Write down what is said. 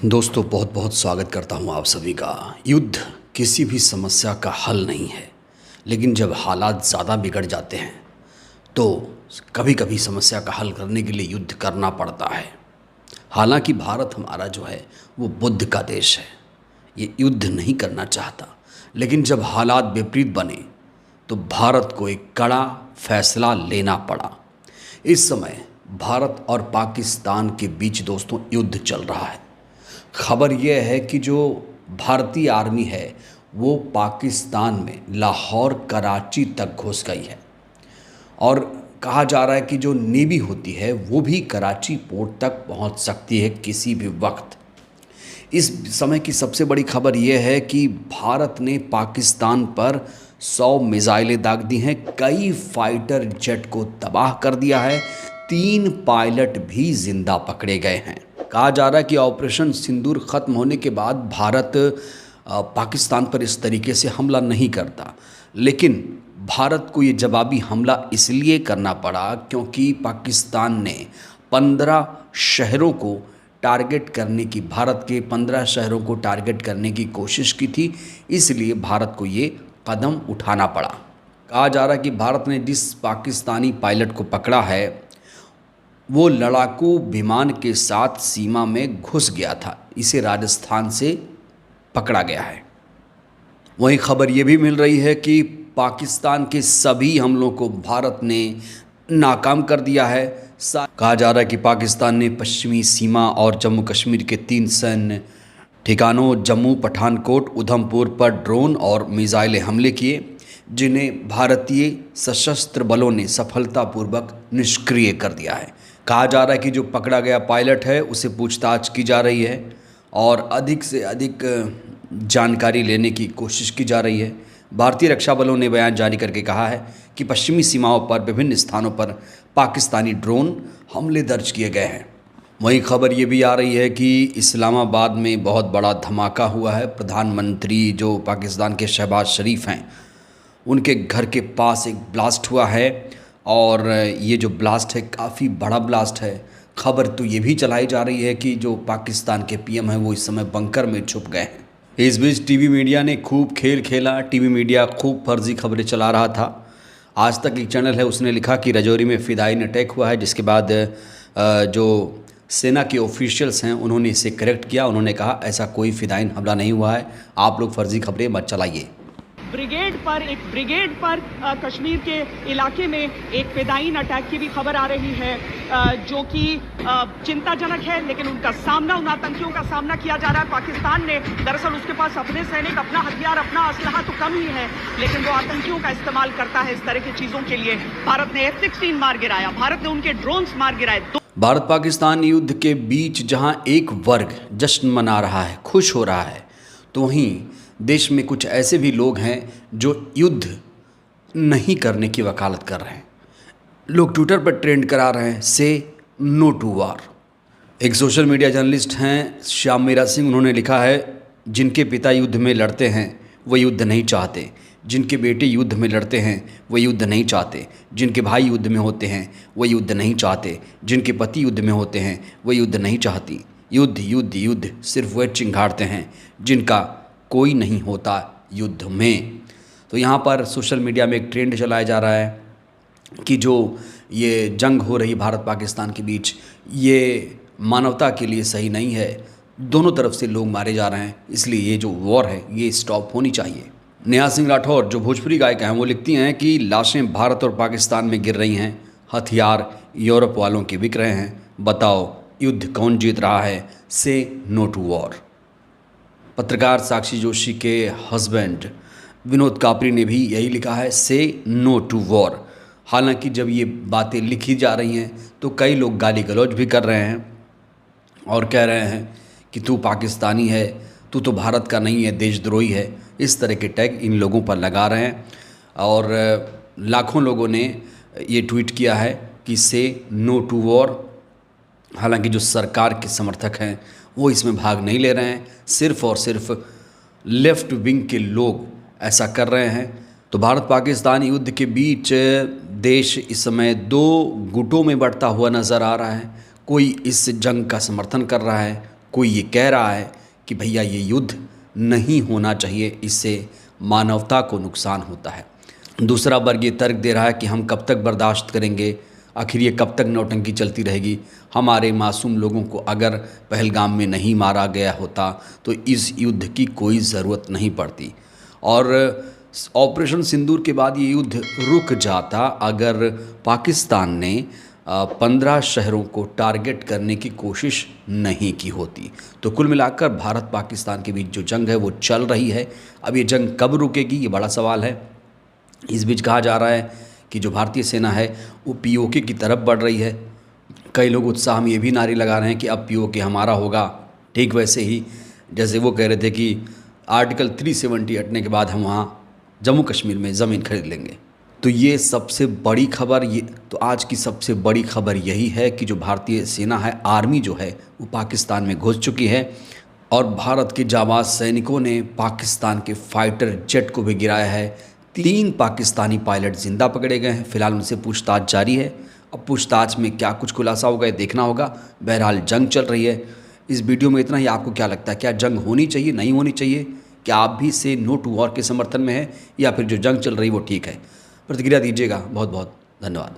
दोस्तों बहुत बहुत स्वागत करता हूं आप सभी का। युद्ध किसी भी समस्या का हल नहीं है, लेकिन जब हालात ज़्यादा बिगड़ जाते हैं तो कभी कभी समस्या का हल करने के लिए युद्ध करना पड़ता है। हालांकि भारत हमारा जो है वो बुद्ध का देश है, ये युद्ध नहीं करना चाहता, लेकिन जब हालात विपरीत बने तो भारत को एक कड़ा फैसला लेना पड़ा। इस समय भारत और पाकिस्तान के बीच दोस्तों युद्ध चल रहा है। खबर यह है कि जो भारतीय आर्मी है वो पाकिस्तान में लाहौर कराची तक घुस गई है और कहा जा रहा है कि जो नेवी होती है वो भी कराची पोर्ट तक पहुंच सकती है किसी भी वक्त। इस समय की सबसे बड़ी खबर यह है कि भारत ने पाकिस्तान पर 100 मिसाइलें दाग दी हैं, कई फाइटर जेट को तबाह कर दिया है, 3 पायलट भी जिंदा पकड़े गए हैं। कहा जा रहा है कि ऑपरेशन सिंदूर ख़त्म होने के बाद भारत पाकिस्तान पर इस तरीके से हमला नहीं करता, लेकिन भारत को ये जवाबी हमला इसलिए करना पड़ा क्योंकि पाकिस्तान ने 15 शहरों को टारगेट करने की भारत के 15 शहरों को टारगेट करने की कोशिश की थी, इसलिए भारत को ये कदम उठाना पड़ा। कहा जा रहा है कि भारत ने जिस पाकिस्तानी पायलट को पकड़ा है वो लड़ाकू विमान के साथ सीमा में घुस गया था, इसे राजस्थान से पकड़ा गया है। वहीं खबर ये भी मिल रही है कि पाकिस्तान के सभी हमलों को भारत ने नाकाम कर दिया है। कहा जा रहा है कि पाकिस्तान ने पश्चिमी सीमा और जम्मू कश्मीर के 3 सैन्य ठिकानों जम्मू, पठानकोट, उधमपुर पर ड्रोन और मिसाइलें हमले किए, जिन्हें भारतीय सशस्त्र बलों ने सफलतापूर्वक निष्क्रिय कर दिया है। कहा जा रहा है कि जो पकड़ा गया पायलट है उसे पूछताछ की जा रही है और अधिक से अधिक जानकारी लेने की कोशिश की जा रही है। भारतीय रक्षा बलों ने बयान जारी करके कहा है कि पश्चिमी सीमाओं पर विभिन्न स्थानों पर पाकिस्तानी ड्रोन हमले दर्ज किए गए हैं। वहीं खबर ये भी आ रही है कि इस्लामाबाद में बहुत बड़ा धमाका हुआ है। प्रधानमंत्री जो पाकिस्तान के शहबाज शरीफ हैं उनके घर के पास एक ब्लास्ट हुआ है और ये जो ब्लास्ट है काफ़ी बड़ा ब्लास्ट है। खबर तो ये भी चलाई जा रही है कि जो पाकिस्तान के पीएम हैं वो इस समय बंकर में छुप गए हैं। इस बीच टीवी मीडिया ने खूब खेल खेला। टीवी मीडिया खूब फर्जी खबरें चला रहा था। आज तक एक चैनल है उसने लिखा कि राजौरी में फिदायीन अटैक हुआ है, जिसके बाद जो सेना के ऑफिशियल्स हैं उन्होंने इसे करेक्ट किया। उन्होंने कहा ऐसा कोई फिदायीन हमला नहीं हुआ है, आप लोग फर्जी खबरें मत चलाइए। ब्रिगेड पर कश्मीर के इलाके में एक फिदायीन अटैक की भी खबर आ रही है, जो कि चिंताजनक है, लेकिन उन आतंकियों का सामना किया जा रहा है। पाकिस्तान ने दरअसल उसके पास अपने सैनिक, अपना हथियार, अपना असलहा तो कम ही है, लेकिन वो आतंकियों का इस्तेमाल करता है इस तरह की चीज़ों के लिए। भारत ने F-16 मार गिराया, भारत ने उनके ड्रोन्स मार गिराए। भारत पाकिस्तान युद्ध के बीच जहां एक वर्ग जश्न मना रहा है, खुश हो रहा है, तो वहीं देश में कुछ ऐसे भी लोग हैं जो युद्ध नहीं करने की वकालत कर रहे हैं। लोग ट्विटर पर ट्रेंड करा रहे हैं से नो टू वार। एक सोशल मीडिया जर्नलिस्ट हैं श्याम मीरा सिंह, उन्होंने लिखा है जिनके पिता युद्ध में लड़ते हैं वो युद्ध नहीं चाहते, जिनके बेटे युद्ध में लड़ते हैं वो युद्ध नहीं चाहते, जिनके भाई युद्ध में होते हैं वो युद्ध नहीं चाहते, जिनके पति युद्ध में होते हैं वो युद्ध नहीं चाहती। युद्ध युद्ध युद्ध सिर्फ वे चिंगारते हैं जिनका कोई नहीं होता युद्ध में। तो यहाँ पर सोशल मीडिया में एक ट्रेंड चलाया जा रहा है कि जो ये जंग हो रही भारत पाकिस्तान के बीच ये मानवता के लिए सही नहीं है, दोनों तरफ से लोग मारे जा रहे हैं, इसलिए ये जो वॉर है ये स्टॉप होनी चाहिए। नेहा सिंह राठौर जो भोजपुरी गायिका हैं वो लिखती हैं कि लाशें भारत और पाकिस्तान में गिर रही हैं, हथियार यूरोप वालों के बिक रहे हैं, बताओ युद्ध कौन जीत रहा है, से नो टू वॉर। पत्रकार साक्षी जोशी के हस्बैंड विनोद कापरी ने भी यही लिखा है से नो टू वॉर। हालांकि जब ये बातें लिखी जा रही हैं तो कई लोग गाली गलौज भी कर रहे हैं और कह रहे हैं कि तू पाकिस्तानी है, तू तो भारत का नहीं है, देशद्रोही है, इस तरह के टैग इन लोगों पर लगा रहे हैं। और लाखों लोगों ने ये ट्वीट किया है कि से नो टू वॉर। हालांकि जो सरकार के समर्थक हैं वो इसमें भाग नहीं ले रहे हैं, सिर्फ़ और सिर्फ लेफ़्ट विंग के लोग ऐसा कर रहे हैं। तो भारत पाकिस्तान युद्ध के बीच देश इस समय 2 गुटों में बढ़ता हुआ नज़र आ रहा है। कोई इस जंग का समर्थन कर रहा है, कोई ये कह रहा है कि भैया ये युद्ध नहीं होना चाहिए, इससे मानवता को नुकसान होता है। दूसरा वर्ग ये तर्क दे रहा है कि हम कब तक बर्दाश्त करेंगे, आखिर ये कब तक नौटंकी चलती रहेगी। हमारे मासूम लोगों को अगर पहलगाम में नहीं मारा गया होता तो इस युद्ध की कोई ज़रूरत नहीं पड़ती, और ऑपरेशन सिंदूर के बाद ये युद्ध रुक जाता अगर पाकिस्तान ने 15 शहरों को टारगेट करने की कोशिश नहीं की होती। तो कुल मिलाकर भारत पाकिस्तान के बीच जो जंग है वो चल रही है। अब ये जंग कब रुकेगी, ये बड़ा सवाल है। इस बीच कहा जा रहा है कि जो भारतीय सेना है वो पीओके की तरफ बढ़ रही है। कई लोग उत्साह में ये भी नारे लगा रहे हैं कि अब पीओके हमारा होगा, ठीक वैसे ही जैसे वो कह रहे थे कि आर्टिकल 370 हटने के बाद हम वहाँ जम्मू कश्मीर में ज़मीन खरीद लेंगे। तो ये सबसे बड़ी खबर, ये तो आज की सबसे बड़ी खबर यही है कि जो भारतीय सेना है, आर्मी जो है वो पाकिस्तान में घुस चुकी है, और भारत के जाबाज सैनिकों ने पाकिस्तान के फाइटर जेट को भी गिराया है। 3 पाकिस्तानी पायलट जिंदा पकड़े गए हैं। फिलहाल उनसे पूछताछ जारी है। अब पूछताछ में क्या कुछ खुलासा होगा ये देखना होगा। बहरहाल जंग चल रही है। इस वीडियो में इतना ही। आपको क्या लगता है, क्या जंग होनी चाहिए, नहीं होनी चाहिए? क्या आप भी से नो टू वॉर के समर्थन में है, या फिर जो जंग चल रही है वो ठीक है? प्रतिक्रिया दीजिएगा। बहुत बहुत धन्यवाद।